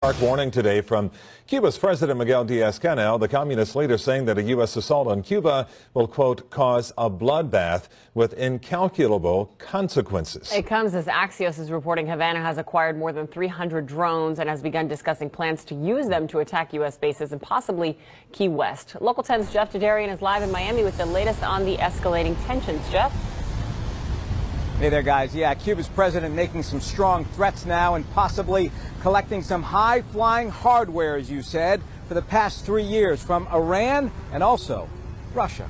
Stark warning today from Cuba's President Miguel Diaz-Canel, the communist leader, saying that a U.S. assault on Cuba will, quote, cause a bloodbath with incalculable consequences. It comes as Axios is reporting Havana has acquired more than 300 drones and has begun discussing plans to use them to attack U.S. bases and possibly Key West. Local 10's Jeff Dedarian is live in Miami with the latest on the escalating tensions. Jeff? Hey there, guys. Yeah, Cuba's president making some strong threats now and possibly collecting some high-flying hardware, as you said, for the past 3 years from Iran and also Russia.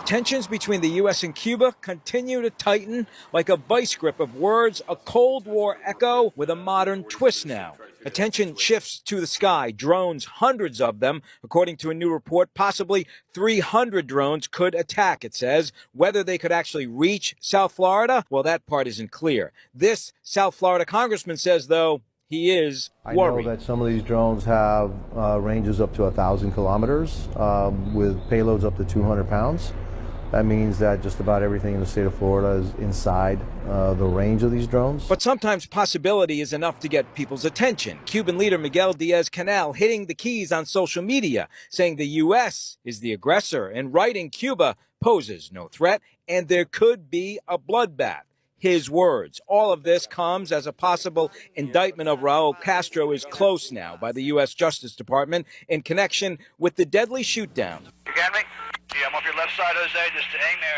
Tensions between the U.S. and Cuba continue to tighten like a vice grip of words, a Cold War echo with a modern twist now. Attention shifts to the sky. Drones, hundreds of them, according to a new report. Possibly 300 drones could attack, it says. Whether they could actually reach South Florida, well, that part isn't clear. This South Florida congressman says, though, he is worried. I know that some of these drones have ranges up to 1,000 kilometers with payloads up to 200 pounds. That means that just about everything in the state of Florida is inside the range of these drones. But sometimes possibility is enough to get people's attention. Cuban leader Miguel Diaz-Canel hitting the keys on social media, saying the U.S. is the aggressor and writing Cuba poses no threat and there could be a bloodbath. His words. All of this comes as a possible indictment of Raul Castro is close now by the U.S. Justice Department in connection with the deadly shootdown. You got me? Yeah, I'm off your left side, Jose. Just hang there.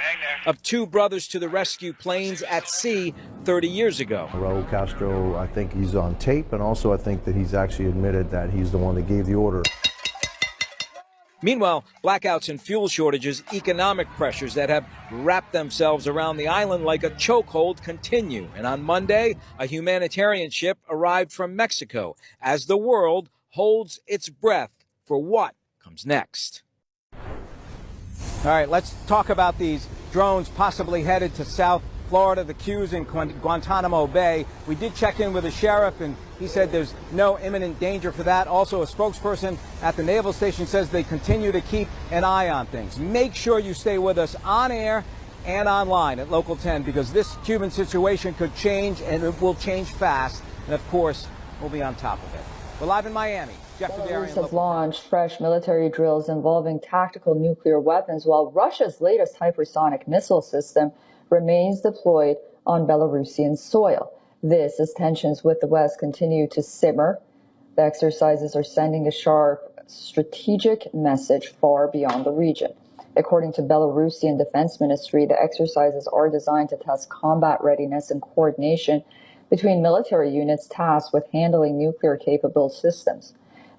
Of two brothers to the rescue planes at sea 30 years ago. Raul Castro, I think he's on tape, and also I think that he's actually admitted that he's the one that gave the order. Meanwhile, blackouts and fuel shortages, economic pressures that have wrapped themselves around the island like a chokehold continue. And on Monday, a humanitarian ship arrived from Mexico as the world holds its breath for what comes next. All right, let's talk about these drones possibly headed to South Florida, the Q's in Guantanamo Bay. We did check in with the sheriff, and he said there's no imminent danger for that. Also, a spokesperson at the naval station says they continue to keep an eye on things. Make sure you stay with us on air and online at Local 10, because this Cuban situation could change, and it will change fast. And, of course, we'll be on top of it. We're live in Miami. Belarus has launched fresh military drills involving tactical nuclear weapons, while Russia's latest hypersonic missile system remains deployed on Belarusian soil. This as tensions with the West continue to simmer. The exercises are sending a sharp strategic message far beyond the region. According to Belarusian Defense Ministry, the exercises are designed to test combat readiness and coordination between military units tasked with handling nuclear-capable systems.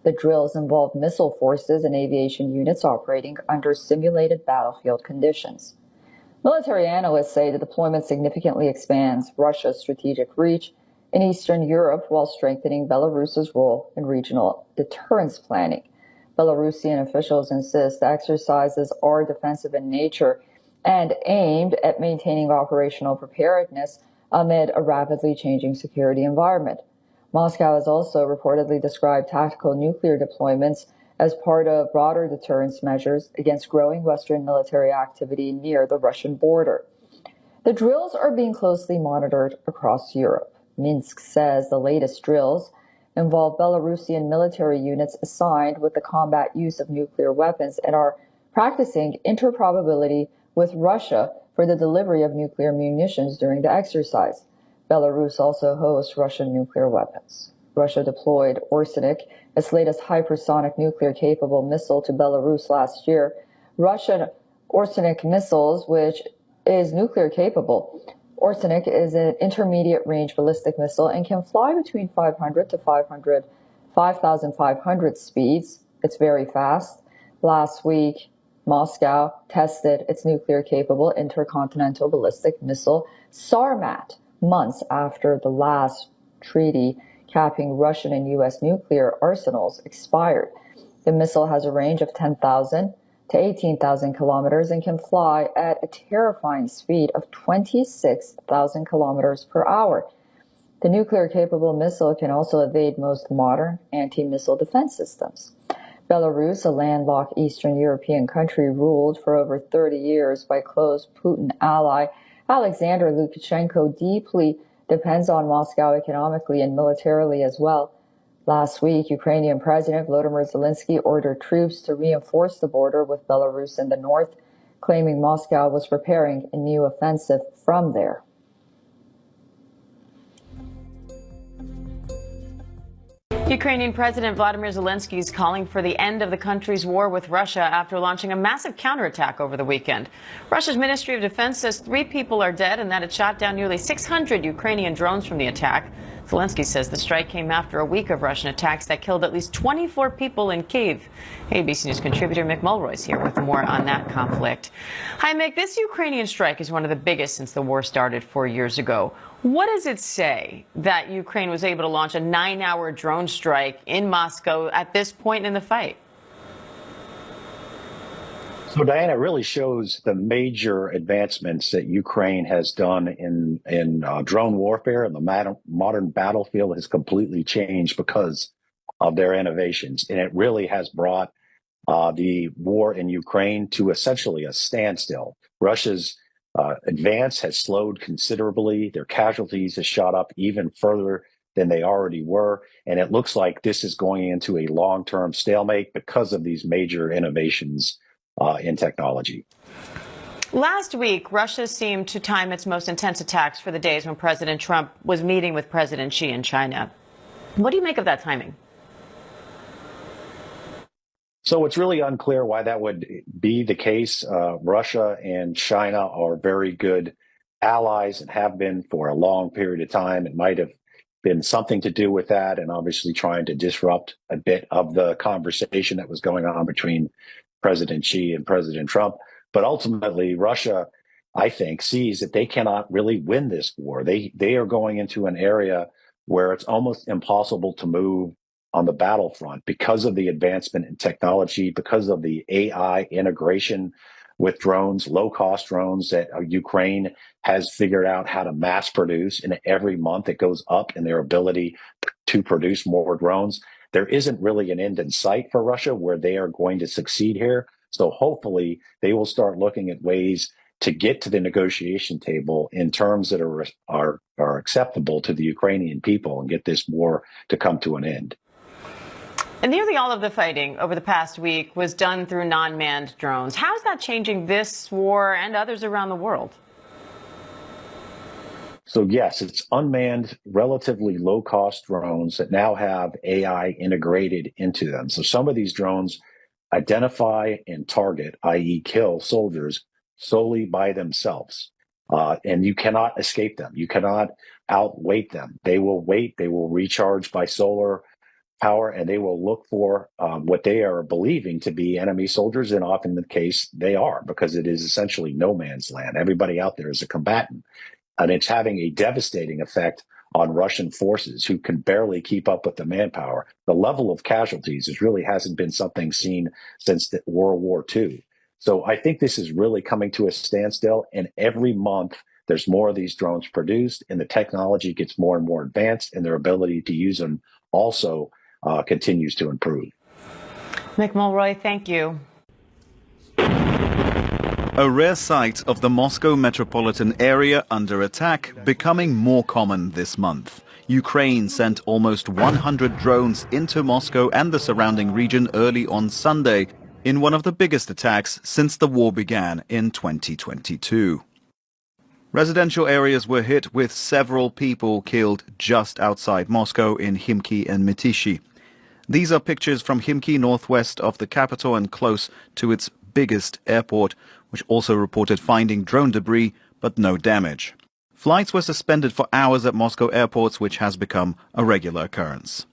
The drills involve missile forces and aviation units operating under simulated battlefield conditions. Military analysts say the deployment significantly expands Russia's strategic reach in Eastern Europe while strengthening Belarus's role in regional deterrence planning. Belarusian officials insist the exercises are defensive in nature and aimed at maintaining operational preparedness amid a rapidly changing security environment. Moscow has also reportedly described tactical nuclear deployments as part of broader deterrence measures against growing Western military activity near the Russian border. The drills are being closely monitored across Europe. Minsk says the latest drills involve Belarusian military units assigned with the combat use of nuclear weapons and are practicing interoperability with Russia for the delivery of nuclear munitions during the exercise. Belarus also hosts Russian nuclear weapons. Russia deployed Orsenik, its latest hypersonic nuclear-capable missile, to Belarus last year. Russian Orsenik missiles, which is nuclear-capable. Orsenik is an intermediate-range ballistic missile and can fly between 500 to 5,500 speeds. It's very fast. Last week, Moscow tested its nuclear-capable intercontinental ballistic missile, Sarmat, months after the last treaty capping Russian and U.S. nuclear arsenals expired. The missile has a range of 10,000 to 18,000 kilometers and can fly at a terrifying speed of 26,000 kilometers per hour. The nuclear-capable missile can also evade most modern anti-missile defense systems. Belarus, a landlocked Eastern European country ruled for over 30 years by close Putin ally Alexander Lukashenko, deeply depends on Moscow economically and militarily as well. Last week, Ukrainian President Volodymyr Zelensky ordered troops to reinforce the border with Belarus in the north, claiming Moscow was preparing a new offensive from there. Ukrainian President Volodymyr Zelensky is calling for the end of the country's war with Russia after launching a massive counterattack over the weekend. Russia's Ministry of Defense says 3 people are dead and that it shot down nearly 600 Ukrainian drones from the attack. Zelensky says the strike came after a week of Russian attacks that killed at least 24 people in Kyiv. ABC News contributor Mick Mulroy is here with more on that conflict. Hi, Mick. This Ukrainian strike is one of the biggest since the war started 4 years ago. What does it say that Ukraine was able to launch a 9-hour drone strike in Moscow at this point in the fight? So, Diana, it really shows the major advancements that Ukraine has done in drone warfare, and the modern battlefield has completely changed because of their innovations. And it really has brought the war in Ukraine to essentially a standstill. Russia's advance has slowed considerably. Their casualties have shot up even further than they already were. And it looks like this is going into a long-term stalemate because of these major innovations in technology. Last week, Russia seemed to time its most intense attacks for the days when President Trump was meeting with President Xi in China. What do you make of that timing? So it's really unclear why that would be the case. Russia and China are very good allies and have been for a long period of time. It might have been something to do with that, and obviously trying to disrupt a bit of the conversation that was going on between President Xi and President Trump. But ultimately, Russia, I think, sees that they cannot really win this war. They are going into an area where it's almost impossible to move on the battlefront because of the advancement in technology, because of the AI integration with drones, low-cost drones that Ukraine has figured out how to mass produce. And every month it goes up in their ability to produce more drones. There isn't really an end in sight for Russia where they are going to succeed here. So hopefully they will start looking at ways to get to the negotiation table in terms that are acceptable to the Ukrainian people and get this war to come to an end. And nearly all of the fighting over the past week was done through non-manned drones. How is that changing this war and others around the world? So yes, it's unmanned, relatively low-cost drones that now have AI integrated into them. So some of these drones identify and target, i.e. kill soldiers solely by themselves. And you cannot escape them. You cannot outweight them. They will wait. They will recharge by solar power, and they will look for what they are believing to be enemy soldiers. And often the case they are, because it is essentially no man's land. Everybody out there is a combatant. And it's having a devastating effect on Russian forces who can barely keep up with the manpower. The level of casualties really hasn't been something seen since World War II. So I think this is really coming to a standstill. And every month there's more of these drones produced, and the technology gets more and more advanced, and their ability to use them also continues to improve. Mick Mulroy, thank you. A rare sight of the Moscow metropolitan area under attack becoming more common this month. Ukraine sent almost 100 drones into Moscow and the surrounding region early on Sunday in one of the biggest attacks since the war began in 2022. Residential areas were hit, with several people killed just outside Moscow in Khimki and Mytishi. These are pictures from Khimki, northwest of the capital and close to its biggest airport, which also reported finding drone debris but no damage. Flights were suspended for hours at Moscow airports, which has become a regular occurrence.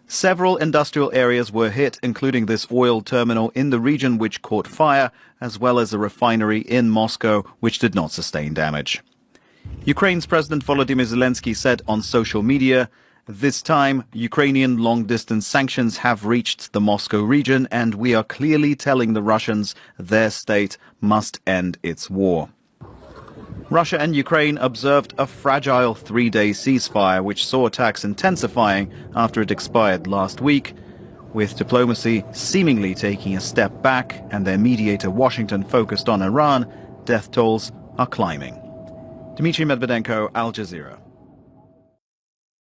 Several industrial areas were hit, including this oil terminal in the region which caught fire, as well as a refinery in Moscow which did not sustain damage. Ukraine's President Volodymyr Zelensky said on social media, "This time, Ukrainian long-distance sanctions have reached the Moscow region, and we are clearly telling the Russians their state must end its war." Russia and Ukraine observed a fragile 3-day ceasefire, which saw attacks intensifying after it expired last week, with diplomacy seemingly taking a step back and their mediator Washington focused on Iran. Death tolls are climbing. Dmitry Medvedenko, Al Jazeera.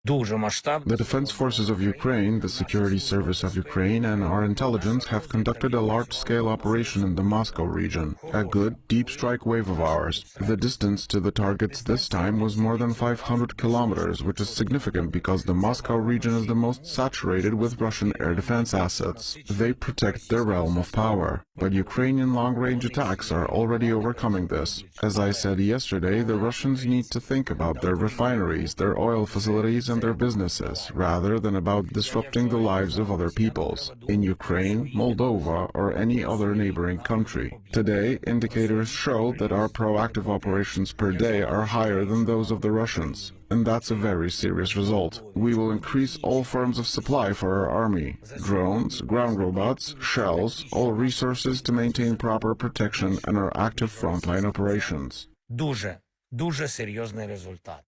The defense forces of Ukraine, the security service of Ukraine, and our intelligence have conducted a large-scale operation in the Moscow region, a good, deep strike wave of ours. The distance to the targets this time was more than 500 kilometers, which is significant because the Moscow region is the most saturated with Russian air defense assets. They protect their realm of power. But Ukrainian long-range attacks are already overcoming this. As I said yesterday, the Russians need to think about their refineries, their oil facilities, and their businesses, rather than about disrupting the lives of other peoples, in Ukraine, Moldova, or any other neighboring country. Today, indicators show that our proactive operations per day are higher than those of the Russians. And that's a very serious result. We will increase all forms of supply for our army. Drones, ground robots, shells, all resources to maintain proper protection and our active frontline operations. Дуже серйозний результат.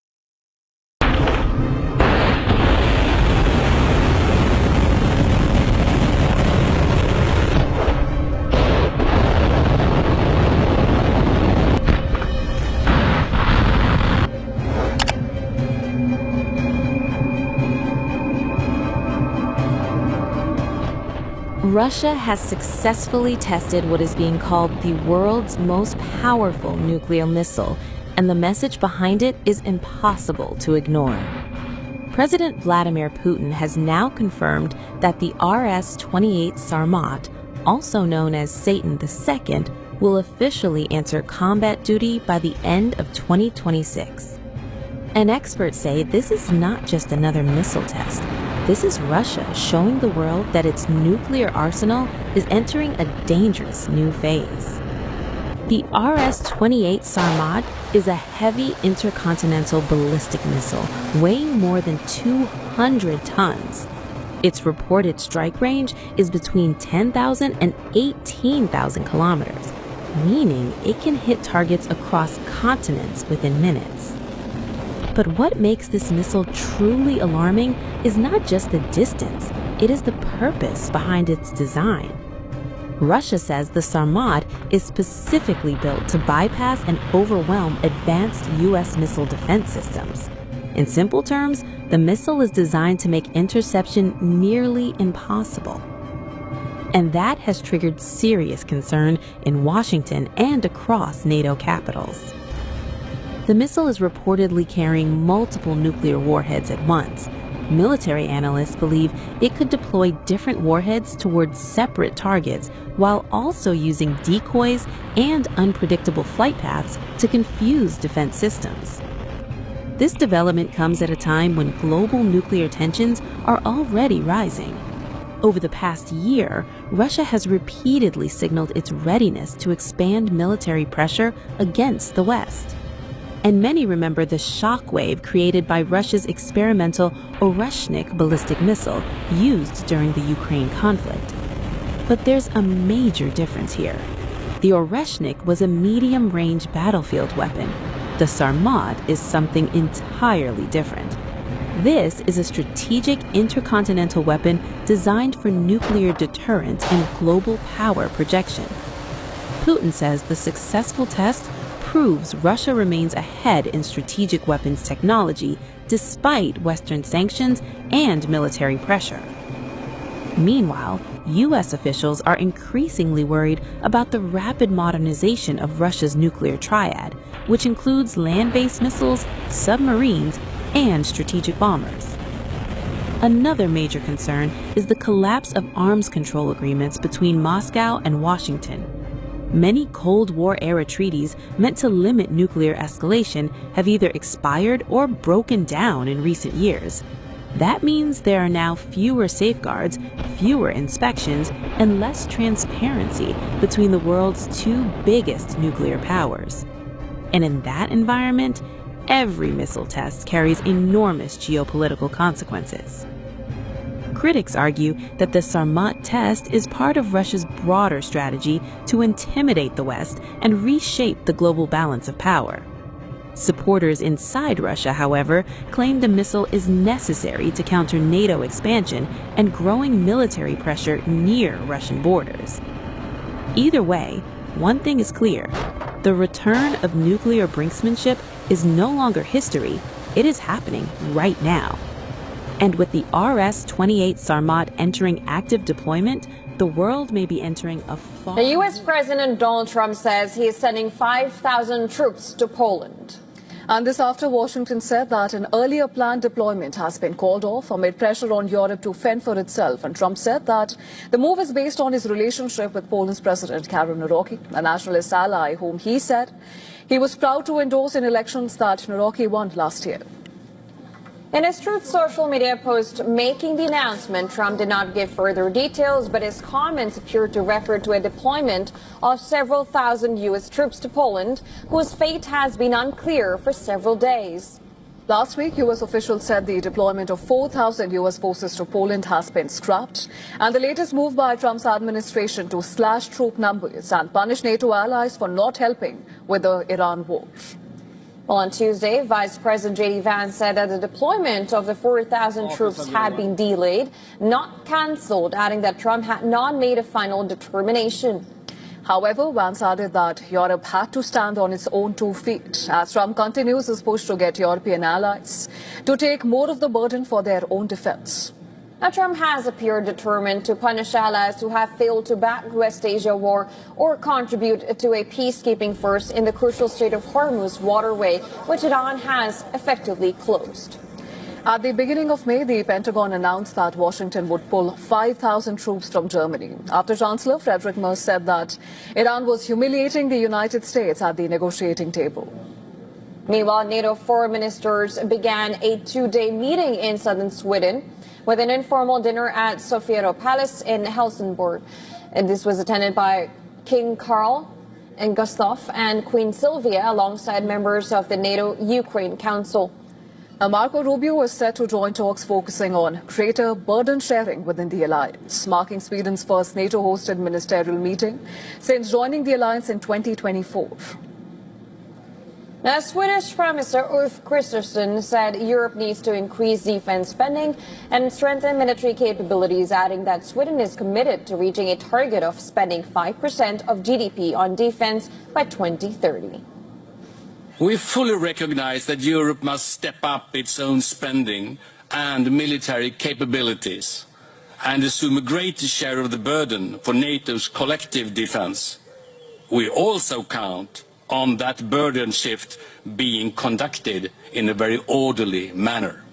Russia has successfully tested what is being called the world's most powerful nuclear missile, and the message behind it is impossible to ignore. President Vladimir Putin has now confirmed that the RS-28 Sarmat, also known as Satan II, will officially enter combat duty by the end of 2026. And experts say this is not just another missile test. This is Russia showing the world that its nuclear arsenal is entering a dangerous new phase. The RS-28 Sarmat is a heavy intercontinental ballistic missile weighing more than 200 tons. Its reported strike range is between 10,000 and 18,000 kilometers, meaning it can hit targets across continents within minutes. But what makes this missile truly alarming is not just the distance, it is the purpose behind its design. Russia says the Sarmat is specifically built to bypass and overwhelm advanced U.S. missile defense systems. In simple terms, the missile is designed to make interception nearly impossible. And that has triggered serious concern in Washington and across NATO capitals. The missile is reportedly carrying multiple nuclear warheads at once. Military analysts believe it could deploy different warheads towards separate targets while also using decoys and unpredictable flight paths to confuse defense systems. This development comes at a time when global nuclear tensions are already rising. Over the past year, Russia has repeatedly signaled its readiness to expand military pressure against the West. And many remember the shockwave created by Russia's experimental Oreshnik ballistic missile used during the Ukraine conflict. But there's a major difference here. The Oreshnik was a medium-range battlefield weapon. The Sarmat is something entirely different. This is a strategic intercontinental weapon designed for nuclear deterrence and global power projection. Putin says the successful test proves Russia remains ahead in strategic weapons technology despite Western sanctions and military pressure. Meanwhile, U.S. officials are increasingly worried about the rapid modernization of Russia's nuclear triad, which includes land-based missiles, submarines, and strategic bombers. Another major concern is the collapse of arms control agreements between Moscow and Washington. Many Cold War-era treaties meant to limit nuclear escalation have either expired or broken down in recent years. That means there are now fewer safeguards, fewer inspections, and less transparency between the world's two biggest nuclear powers. And in that environment, every missile test carries enormous geopolitical consequences. Critics argue that the Sarmat test is part of Russia's broader strategy to intimidate the West and reshape the global balance of power. Supporters inside Russia, however, claim the missile is necessary to counter NATO expansion and growing military pressure near Russian borders. Either way, one thing is clear. The return of nuclear brinksmanship is no longer history, it is happening right now. And with the RS-28 Sarmat entering active deployment, the world may be entering a far... The U.S. President Donald Trump says he is sending 5,000 troops to Poland. And this after Washington said that an earlier planned deployment has been called off amid pressure on Europe to fend for itself. And Trump said that the move is based on his relationship with Poland's President Karol Nawrocki, a nationalist ally whom he said he was proud to endorse in elections that Nawrocki won last year. In his Truth social media post making the announcement, Trump did not give further details, but his comments appeared to refer to a deployment of several thousand U.S. troops to Poland, whose fate has been unclear for several days. Last week, U.S. officials said the deployment of 4,000 U.S. forces to Poland has been scrapped, and the latest move by Trump's administration to slash troop numbers and punish NATO allies for not helping with the Iran war. Well, on Tuesday, Vice President J.D. Vance said that the deployment of the 4,000 troops had been delayed, not cancelled, adding that Trump had not made a final determination. However, Vance added that Europe had to stand on its own 2 feet as Trump continues his push to get European allies to take more of the burden for their own defense. Now, Trump has appeared determined to punish allies who have failed to back the West Asia war or contribute to a peacekeeping force in the crucial Strait of Hormuz waterway, which Iran has effectively closed. At the beginning of May, the Pentagon announced that Washington would pull 5,000 troops from Germany after Chancellor Friedrich Merz said that Iran was humiliating the United States at the negotiating table. Meanwhile, NATO foreign ministers began a 2-day meeting in southern Sweden with an informal dinner at Sofiero Palace in Helsingborg. And this was attended by King Carl and Gustaf and Queen Sylvia alongside members of the NATO Ukraine Council. Marco Rubio is set to join talks focusing on greater burden sharing within the alliance, marking Sweden's first NATO-hosted ministerial meeting since joining the alliance in 2024. Now, Swedish Prime Minister Ulf Kristersson said Europe needs to increase defense spending and strengthen military capabilities, adding that Sweden is committed to reaching a target of spending 5% of GDP on defense by 2030. We fully recognize that Europe must step up its own spending and military capabilities and assume a greater share of the burden for NATO's collective defense. We also count on that burden shift being conducted in a very orderly manner.